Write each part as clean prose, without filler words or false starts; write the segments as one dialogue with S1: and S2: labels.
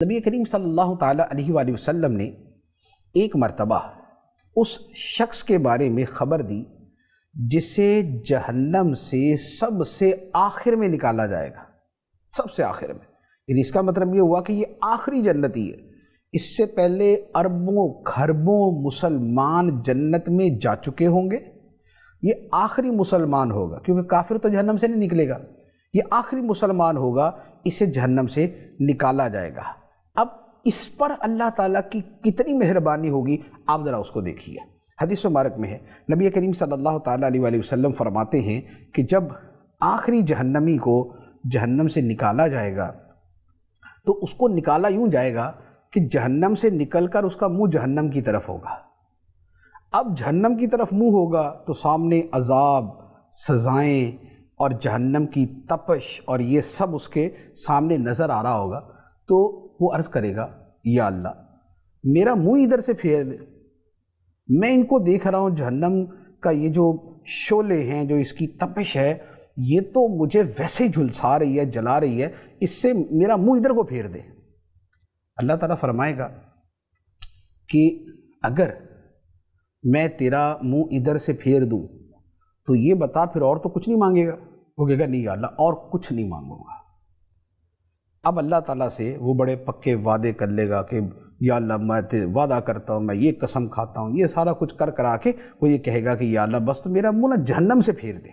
S1: نبی کریم صلی اللہ تعالیٰ علیہ وآلہ وسلم نے ایک مرتبہ اس شخص کے بارے میں خبر دی جسے جہنم سے سب سے آخر میں نکالا جائے گا، سب سے آخر میں۔ یعنی اس کا مطلب یہ ہوا کہ یہ آخری جنتی ہے، اس سے پہلے اربوں کھربوں مسلمان جنت میں جا چکے ہوں گے، یہ آخری مسلمان ہوگا، کیونکہ کافر تو جہنم سے نہیں نکلے گا، یہ آخری مسلمان ہوگا، اسے جہنم سے نکالا جائے گا۔ اب اس پر اللہ تعالیٰ کی کتنی مہربانی ہوگی، آپ ذرا اس کو دیکھیے۔ حدیث مبارک میں ہے، نبی کریم صلی اللہ تعالیٰ علیہ وآلہ وسلم فرماتے ہیں کہ جب آخری جہنمی کو جہنم سے نکالا جائے گا تو اس کو نکالا یوں جائے گا کہ جہنم سے نکل کر اس کا منہ جہنم کی طرف ہوگا۔ اب جہنم کی طرف منہ ہوگا تو سامنے عذاب، سزائیں اور جہنم کی تپش اور یہ سب اس کے سامنے نظر آ رہا ہوگا، تو وہ عرض کرے گا یا اللہ میرا منہ ادھر سے پھیر دے، میں ان کو دیکھ رہا ہوں، جہنم کا یہ جو شعلے ہیں، جو اس کی تپش ہے، یہ تو مجھے ویسے ہی جھلسا رہی ہے، جلا رہی ہے، اس سے میرا منہ ادھر کو پھیر دے۔ اللہ تعالیٰ فرمائے گا کہ اگر میں تیرا منہ ادھر سے پھیر دوں تو یہ بتا پھر اور تو کچھ نہیں مانگے گا؟ وہ کہے گا نہیں یا اللہ اور کچھ نہیں مانگوں گا۔ اب اللہ تعالیٰ سے وہ بڑے پکے وعدے کر لے گا کہ یا اللہ میں وعدہ کرتا ہوں، میں یہ قسم کھاتا ہوں، یہ سارا کچھ کرا کے وہ یہ کہے گا کہ یا اللہ بس تو میرا منہ جہنم سے پھیر دے۔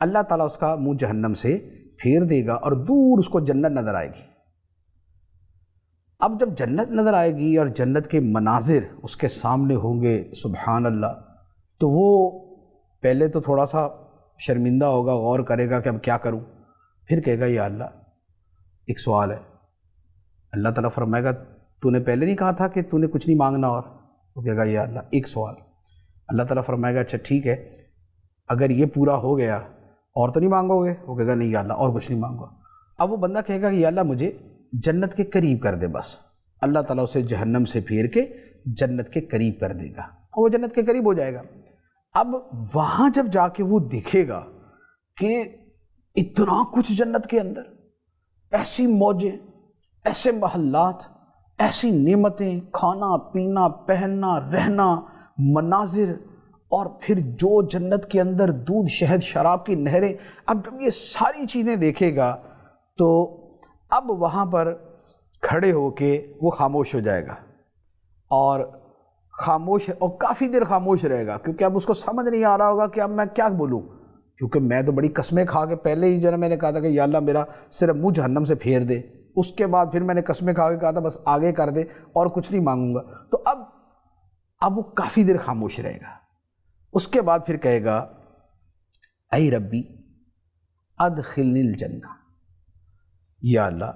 S1: اللہ تعالیٰ اس کا منہ جہنم سے پھیر دے گا اور دور اس کو جنت نظر آئے گی۔ اب جب جنت نظر آئے گی اور جنت کے مناظر اس کے سامنے ہوں گے، سبحان اللہ، تو وہ پہلے تو تھوڑا سا شرمندہ ہوگا، غور کرے گا کہ اب کیا کروں، پھر کہے گا یا اللہ ایک سوال ہے۔ اللہ تعالیٰ فرمائے گا تو نے پہلے نہیں کہا تھا کہ تو نے کچھ نہیں مانگنا؟ اور وہ کہے گا یا اللہ ایک سوال۔ اللہ تعالیٰ فرمائے گا اچھا ٹھیک ہے، اگر یہ پورا ہو گیا اور تو نہیں مانگو گے؟ وہ کہے گا نہیں یا اللہ اور کچھ نہیں مانگو۔ اب وہ بندہ کہے گا کہ یا اللہ مجھے جنت کے قریب کر دے بس۔ اللہ تعالیٰ اسے جہنم سے پھیر کے جنت کے قریب کر دے گا اور وہ جنت کے قریب ہو جائے گا۔ اب وہاں جب جا کے وہ دیکھے گا کہ اتنا کچھ جنت کے اندر، ایسی موجیں، ایسے محلات، ایسی نعمتیں، کھانا پینا پہننا رہنا، مناظر، اور پھر جو جنت کے اندر دودھ شہد شراب کی نہریں، اب جب یہ ساری چیزیں دیکھے گا تو اب وہاں پر کھڑے ہو کے وہ خاموش ہو جائے گا اور کافی دیر خاموش رہے گا، کیونکہ اب اس کو سمجھ نہیں آ رہا ہوگا کہ اب میں کیا بولوں، کیونکہ میں تو بڑی قسمیں کھا کے پہلے ہی جو ہے میں نے کہا تھا کہ یا اللہ میرا صرف منہ جہنم سے پھیر دے، اس کے بعد پھر میں نے قسمیں کھا کے کہا تھا بس آگے کر دے اور کچھ نہیں مانگوں گا۔ تو اب وہ کافی دیر خاموش رہے گا، اس کے بعد پھر کہے گا اے ربی ادخلنی الجنہ، یا اللہ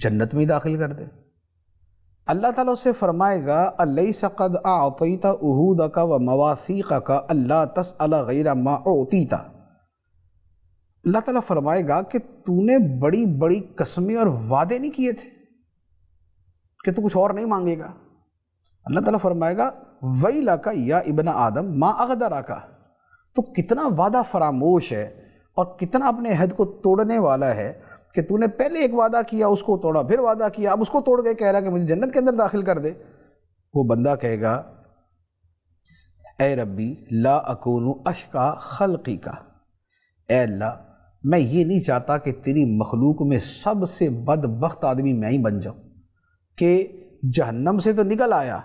S1: جنت میں داخل کر دے۔ اللہ تعالیٰ سے فرمائے گا الیس قد اعطیت عہودک و مواثیقک الا تسأل غیر ما اعطیت۔ اللہ تعالیٰ فرمائے گا کہ تو نے بڑی بڑی قسمیں اور وعدے نہیں کیے تھے کہ تو کچھ اور نہیں مانگے گا؟ اللہ تعالیٰ فرمائے گا ویلک یا ابن آدم ما اغدرک، تو کتنا وعدہ فراموش ہے اور کتنا اپنے عہد کو توڑنے والا ہے کہ تو نے پہلے ایک وعدہ کیا، اس کو توڑا، پھر وعدہ کیا، اب اس کو توڑ کے کہہ رہا کہ مجھے جنت کے اندر داخل کر دے۔ وہ بندہ کہے گا اے ربی لا اکون اشقا خلقی کا، اے اللہ میں یہ نہیں چاہتا کہ تیری مخلوق میں سب سے بدبخت آدمی میں ہی بن جاؤں، کہ جہنم سے تو نکل آیا،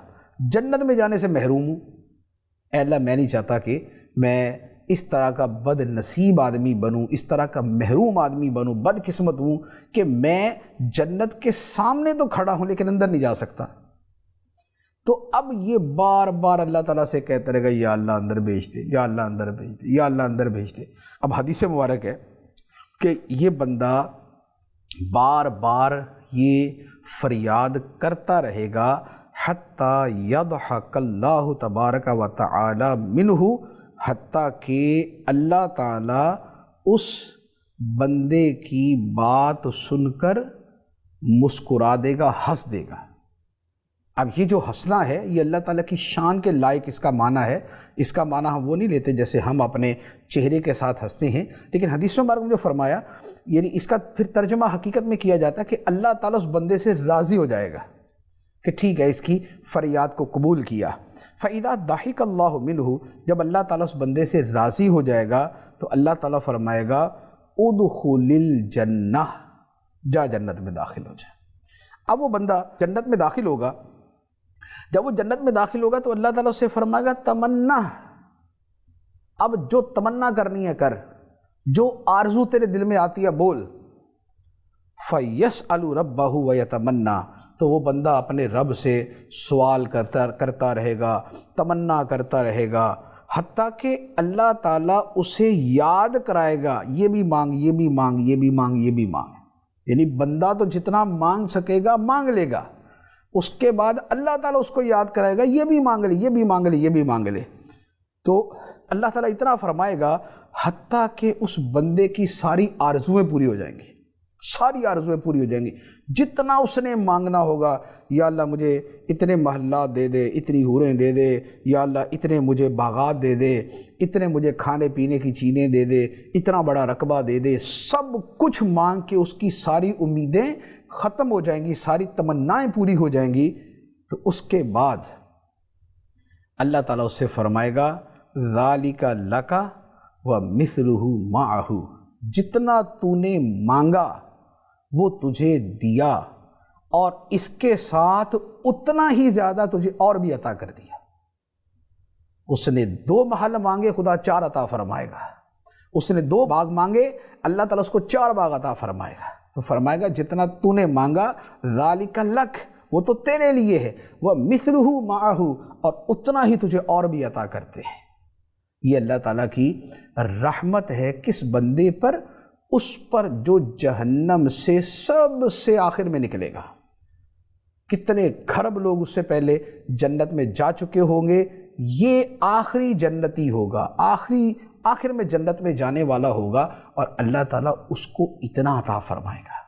S1: جنت میں جانے سے محروم ہوں۔ اے اللہ میں نہیں چاہتا کہ میں اس طرح کا بد نصیب آدمی بنوں، اس طرح کا محروم آدمی بنوں، بد قسمت ہوں کہ میں جنت کے سامنے تو کھڑا ہوں لیکن اندر نہیں جا سکتا۔ تو اب یہ بار بار اللہ تعالیٰ سے کہتا رہے گا یا اللہ اندر بھیج دے، یا اللہ اندر بھیج دے، یا اللہ اندر بھیج دے۔ اب حدیث مبارک ہے کہ یہ بندہ بار بار یہ فریاد کرتا رہے گا حتیٰ یضحک اللہ تبارک و تعالی منہ، حتیٰ کہ اللہ تعالیٰ اس بندے کی بات سن کر مسکرا دے گا، ہنس دے گا۔ اب یہ جو ہنسنا ہے یہ اللہ تعالیٰ کی شان کے لائق اس کا معنی ہے، اس کا معنی ہم وہ نہیں لیتے جیسے ہم اپنے چہرے کے ساتھ ہنستے ہیں، لیکن حدیث مبارک میں جو فرمایا یعنی اس کا پھر ترجمہ حقیقت میں کیا جاتا ہے کہ اللہ تعالیٰ اس بندے سے راضی ہو جائے گا کہ ٹھیک ہے اس کی فریاد کو قبول کیا۔ فَإِذَا ضَحِكَ اللَّهُ مِنْهُ، جب اللہ تعالیٰ اس بندے سے راضی ہو جائے گا تو اللہ تعالیٰ فرمائے گا اُدْخُلِ الْجَنَّةِ، جا جنت میں داخل ہو جائے۔ اب وہ بندہ جنت میں داخل ہوگا، جب وہ جنت میں داخل ہوگا تو اللہ تعالیٰ سے فرمائے گا تمنا، اب جو تمنا کرنی ہے کر، جو آرزو تیرے دل میں آتی ہے بول۔ فَيَسْأَلُ رَبَّهُ وَيَتَمَنَّا، تو وہ بندہ اپنے رب سے سوال کرتا رہے گا، تمنا کرتا رہے گا، حتیٰ کہ اللہ تعالیٰ اسے یاد کرائے گا یہ بھی مانگ، یہ بھی مانگ، یہ بھی مانگ، یہ بھی مانگ۔ یعنی بندہ تو جتنا مانگ سکے گا مانگ لے گا، اس کے بعد اللہ تعالیٰ اس کو یاد کرائے گا یہ بھی مانگ لے، یہ بھی مانگ لے، یہ بھی مانگ لے۔ تو اللہ تعالیٰ اتنا فرمائے گا حتیٰ کہ اس بندے کی ساری آرزویں پوری ہو جائیں گی، ساری آرزویں پوری ہو جائیں گی، جتنا اس نے مانگنا ہوگا۔ یا اللہ مجھے اتنے محلات دے دے، اتنی حوریں دے دے، یا اللہ اتنے مجھے باغات دے دے، اتنے مجھے کھانے پینے کی چیزیں دے دے، اتنا بڑا رقبہ دے دے، سب کچھ مانگ کے اس کی ساری امیدیں ختم ہو جائیں گی، ساری تمنائیں پوری ہو جائیں گی۔ تو اس کے بعد اللہ تعالیٰ اس سے فرمائے گا ذَلِكَ لَكَ وَمِثْلُهُ مَعَهُ، جتنا تو نے مانگا وہ تجھے دیا اور اس کے ساتھ اتنا ہی زیادہ تجھے اور بھی عطا کر دیا۔ اس نے 2 محل مانگے، خدا 4 عطا فرمائے گا۔ اس نے 2 باغ مانگے، اللہ تعالیٰ اس کو 4 باغ عطا فرمائے گا۔ تو فرمائے گا جتنا تو نے مانگا ذالک لک، وہ تو تیرے لیے ہے، وہ مثلہ معہ، اور اتنا ہی تجھے اور بھی عطا کرتے ہیں۔ یہ اللہ تعالیٰ کی رحمت ہے کس بندے پر؟ اس پر جو جہنم سے سب سے آخر میں نکلے گا۔ کتنے کھرب لوگ اس سے پہلے جنت میں جا چکے ہوں گے، یہ آخری جنتی ہوگا، آخر میں جنت میں جانے والا ہوگا، اور اللہ تعالیٰ اس کو اتنا عطا فرمائے گا۔